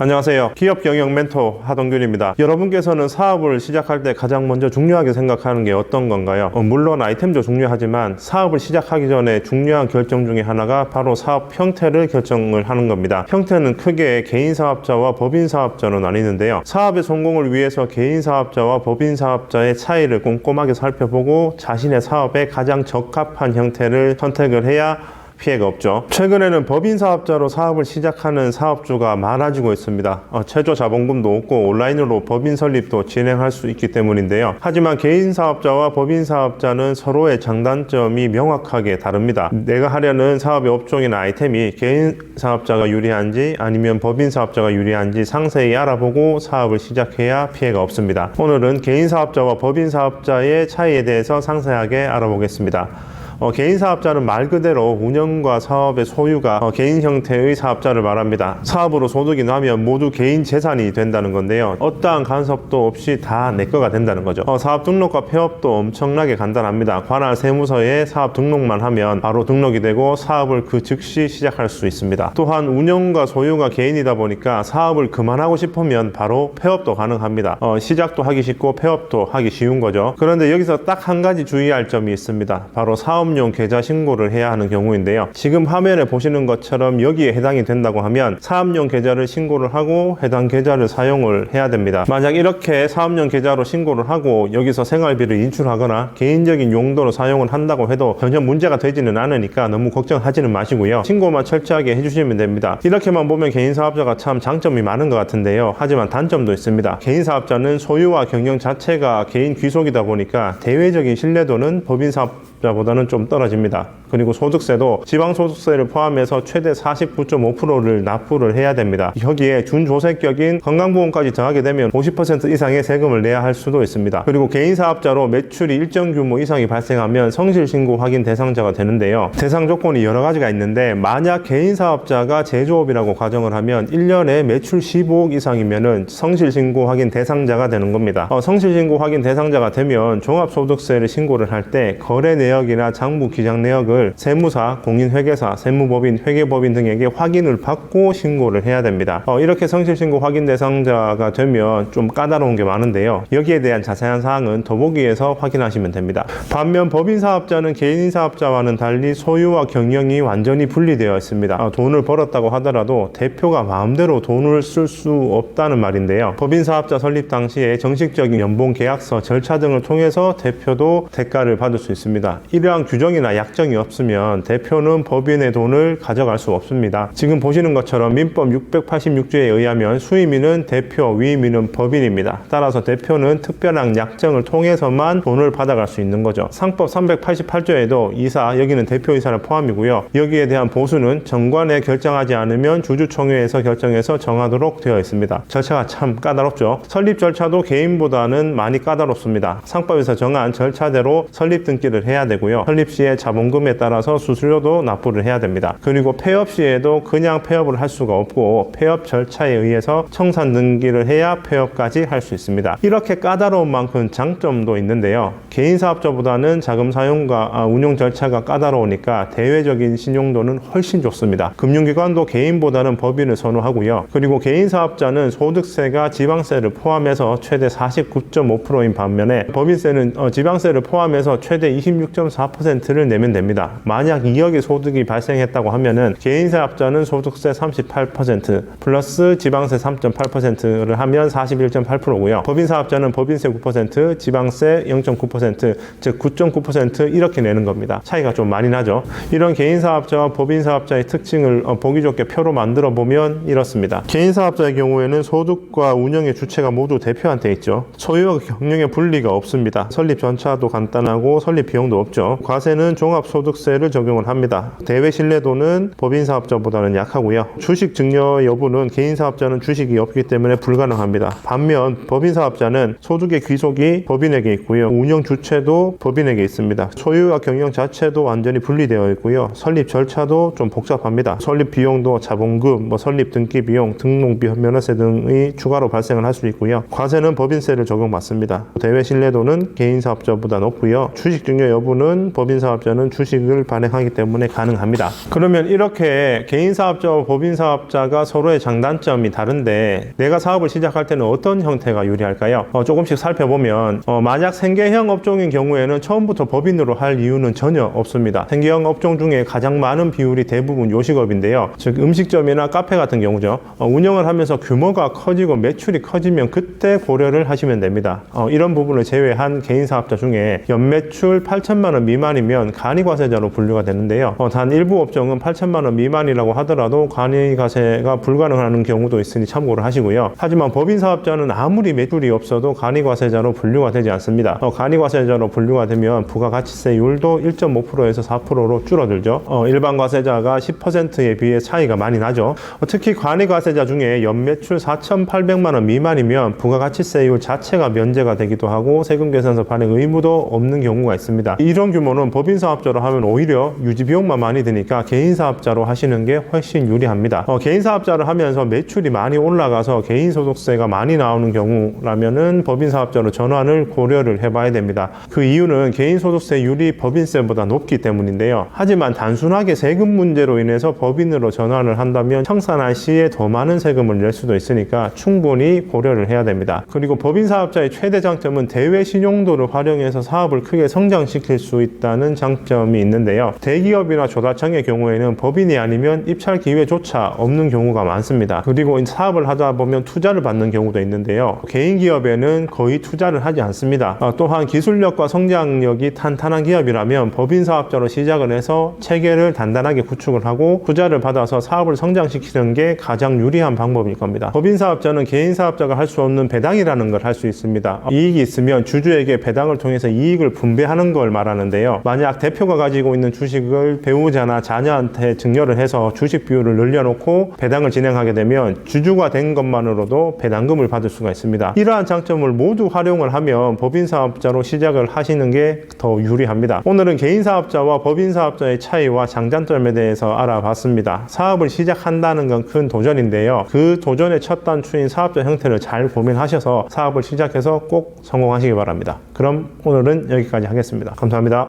안녕하세요. 기업 경영 멘토 하동균입니다. 여러분께서는 사업을 시작할 때 가장 먼저 중요하게 생각하는 게 어떤 건가요? 물론 아이템도 중요하지만 사업을 시작하기 전에 중요한 결정 중에 하나가 바로 사업 형태를 결정을 하는 겁니다. 형태는 크게 개인 사업자와 법인 사업자로 나뉘는데요. 사업의 성공을 위해서 개인 사업자와 법인 사업자의 차이를 꼼꼼하게 살펴보고 자신의 사업에 가장 적합한 형태를 선택을 해야 피해가 없죠. 최근에는 법인 사업자로 사업을 시작하는 사업주가 많아지고 있습니다. 최저 자본금도 없고 온라인으로 법인 설립도 진행할 수 있기 때문인데요. 하지만 개인 사업자와 법인 사업자는 서로의 장단점이 명확하게 다릅니다. 내가 하려는 사업의 업종이나 아이템이 개인 사업자가 유리한지 아니면 법인 사업자가 유리한지 상세히 알아보고 사업을 시작해야 피해가 없습니다. 오늘은 개인 사업자와 법인 사업자의 차이에 대해서 상세하게 알아보겠습니다. 개인 사업자는 말 그대로 운영과 사업의 소유가 개인 형태의 사업자를 말합니다. 사업으로 소득이 나면 모두 개인 재산이 된다는 건데요. 어떠한 간섭도 없이 다 내 거가 된다는 거죠. 사업 등록과 폐업도 엄청나게 간단합니다. 관할 세무서에 사업 등록만 하면 바로 등록이 되고 사업을 그 즉시 시작할 수 있습니다. 또한 운영과 소유가 개인이다 보니까 사업을 그만하고 싶으면 바로 폐업도 가능합니다. 시작도 하기 쉽고 폐업도 하기 쉬운 거죠. 그런데 여기서 딱 한 가지 주의할 점이 있습니다. 바로 사업용 계좌 신고를 해야 하는 경우인데요. 지금 화면에 보시는 것처럼 여기에 해당이 된다고 하면 사업용 계좌를 신고를 하고 해당 계좌를 사용을 해야 됩니다. 만약 이렇게 사업용 계좌로 신고를 하고 여기서 생활비를 인출하거나 개인적인 용도로 사용을 한다고 해도 전혀 문제가 되지는 않으니까 너무 걱정하지는 마시고요. 신고만 철저하게 해주시면 됩니다. 이렇게만 보면 개인 사업자가 참 장점이 많은 것 같은데요. 하지만 단점도 있습니다. 개인 사업자는 소유와 경영 자체가 개인 귀속이다 보니까 대외적인 신뢰도는 법인 사업자보다는 좀 떨어집니다. 그리고 소득세도 지방소득세를 포함해서 최대 49.5%를 납부를 해야 됩니다. 여기에 준조세격인 건강보험까지 더하게 되면 50% 이상의 세금을 내야 할 수도 있습니다. 그리고 개인 사업자로 매출이 일정 규모 이상이 발생하면 성실신고 확인 대상자가 되는데요. 대상 조건이 여러 가지가 있는데 만약 개인 사업자가 제조업이라고 가정을 하면 1년에 매출 15억 이상이면은 성실신고 확인 대상자가 되는 겁니다. 성실신고 확인 대상자가 되면 종합소득세를 신고를 할 때 거래 내역이나 장부 기장 내역을 세무사, 공인회계사, 세무법인, 회계법인 등에게 확인을 받고 신고를 해야 됩니다. 이렇게 성실신고 확인 대상자가 되면 좀 까다로운 게 많은데요. 여기에 대한 자세한 사항은 더보기에서 확인하시면 됩니다. 반면 법인 사업자는 개인 사업자와는 달리 소유와 경영이 완전히 분리되어 있습니다. 돈을 벌었다고 하더라도 대표가 마음대로 돈을 쓸 수 없다는 말인데요. 법인 사업자 설립 당시에 정식적인 연봉 계약서, 절차 등을 통해서 대표도 대가를 받을 수 있습니다. 이러한 규정이나 약정이 없으면 대표는 법인의 돈을 가져갈 수 없습니다. 지금 보시는 것처럼 민법 686조에 의하면 수임인은 대표, 위임인은 법인입니다. 따라서 대표는 특별한 약정을 통해서만 돈을 받아갈 수 있는 거죠. 상법 388조에도 이사, 여기는 대표이사를 포함이고요. 여기에 대한 보수는 정관에 결정하지 않으면 주주총회에서 결정해서 정하도록 되어 있습니다. 절차가 참 까다롭죠. 설립 절차도 개인보다는 많이 까다롭습니다. 상법에서 정한 절차대로 설립 등기를 해야 되고요. 설립 시에 자본금에 따라서 수수료도 납부를 해야 됩니다. 그리고 폐업 시에도 그냥 폐업을 할 수가 없고 폐업 절차에 의해서 청산 등기를 해야 폐업까지 할 수 있습니다. 이렇게 까다로운 만큼 장점도 있는데요. 개인 사업자보다는 자금 사용과 운용 절차가 까다로우니까 대외적인 신용도는 훨씬 좋습니다. 금융기관도 개인보다는 법인을 선호하고요. 그리고 개인 사업자는 소득세가 지방세를 포함해서 최대 49.5%인 반면에 법인세는 지방세를 포함해서 최대 26.4%를 내면 됩니다. 만약 2억의 소득이 발생했다고 하면은 개인 사업자는 소득세 38% 플러스 지방세 3.8%를 하면 41.8%고요. 법인 사업자는 법인세 9%, 지방세 0.9%, 즉 9.9% 이렇게 내는 겁니다. 차이가 좀 많이 나죠. 이런 개인 사업자와 법인 사업자의 특징을 보기 좋게 표로 만들어 보면 이렇습니다. 개인 사업자의 경우에는 소득과 운영의 주체가 모두 대표한테 있죠. 소유와 경영의 분리가 없습니다. 설립 절차도 간단하고 설립 비용도 없죠. 과세는 종합소득세를 적용을 합니다. 대외 신뢰도는 법인 사업자보다는 약하고요. 주식 증여 여부는 개인 사업자는 주식이 없기 때문에 불가능합니다. 반면 법인 사업자는 소득의 귀속이 법인에게 있고요. 운영 주체도 법인에게 있습니다. 소유와 경영 자체도 완전히 분리되어 있고요. 설립 절차도 좀 복잡합니다. 설립 비용도 자본금, 설립 등기 비용, 등록비, 면허세 등의 추가로 발생을 할 수 있고요. 과세는 법인세를 적용받습니다. 대외 신뢰도는 개인 사업자보다 높고요. 주식 증여 여부는 법인 사업자는 주식을 이익을 발생하기 때문에 가능합니다. 그러면 이렇게 개인사업자와 법인사업자가 서로의 장단점이 다른데 내가 사업을 시작할 때는 어떤 형태가 유리할까요? 조금씩 살펴보면 만약 생계형 업종인 경우에는 처음부터 법인으로 할 이유는 전혀 없습니다. 생계형 업종 중에 가장 많은 비율이 대부분 요식업인데요. 즉 음식점이나 카페 같은 경우죠. 운영을 하면서 규모가 커지고 매출이 커지면 그때 고려를 하시면 됩니다. 이런 부분을 제외한 개인사업자 중에 연매출 8천만 원 미만이면 간이과세자로 분류가 되는데요. 단 일부 업종은 8천만 원 미만이라고 하더라도 간이과세가 불가능한 경우도 있으니 참고를 하시고요. 하지만 법인사업자는 아무리 매출이 없어도 간이과세자로 분류가 되지 않습니다. 간이과세자로 분류가 되면 부가가치세율도 1.5%에서 4%로 줄어들죠. 일반 과세자가 10%에 비해 차이가 많이 나죠. 특히 간이과세자 중에 연매출 4,800만 원 미만이면 부가가치세율 자체가 면제가 되기도 하고 세금 계산서 발행 의무도 없는 경우가 있습니다. 이런 규모는 법인사업자로 하면 오히려 유지비용만 많이 드니까 개인사업자로 하시는 게 훨씬 유리합니다. 개인사업자를 하면서 매출이 많이 올라가서 개인소득세가 많이 나오는 경우라면은 법인사업자로 전환을 고려를 해봐야 됩니다. 그 이유는 개인소득세율이 법인세보다 높기 때문인데요. 하지만 단순하게 세금 문제로 인해서 법인으로 전환을 한다면 청산할 시에 더 많은 세금을 낼 수도 있으니까 충분히 고려를 해야 됩니다. 그리고 법인사업자의 최대 장점은 대외 신용도를 활용해서 사업을 크게 성장시킬 수 있다는 장점이 있는데요. 대기업이나 조달청의 경우에는 법인이 아니면 입찰 기회조차 없는 경우가 많습니다. 그리고 사업을 하다 보면 투자를 받는 경우도 있는데요. 개인 기업에는 거의 투자를 하지 않습니다. 또한 기술력과 성장력이 탄탄한 기업이라면 법인사업자로 시작을 해서 체계를 단단하게 구축을 하고 투자를 받아서 사업을 성장시키는 게 가장 유리한 방법일 겁니다. 법인사업자는 개인사업자가 할 수 없는 배당이라는 걸 할 수 있습니다. 이익이 있으면 주주에게 배당을 통해서 이익을 분배하는 걸 말하는데요. 만약 대표가 가지고 있는 주식을 배우자나 자녀한테 증여를 해서 주식 비율을 늘려놓고 배당을 진행하게 되면 주주가 된 것만으로도 배당금을 받을 수가 있습니다. 이러한 장점을 모두 활용을 하면 법인사업자로 시작을 하시는 게 더 유리합니다. 오늘은 개인사업자와 법인사업자의 차이와 장단점에 대해서 알아봤습니다. 사업을 시작한다는 건 큰 도전인데요. 그 도전의 첫 단추인 사업자 형태를 잘 고민하셔서 사업을 시작해서 꼭 성공하시기 바랍니다. 그럼 오늘은 여기까지 하겠습니다. 감사합니다.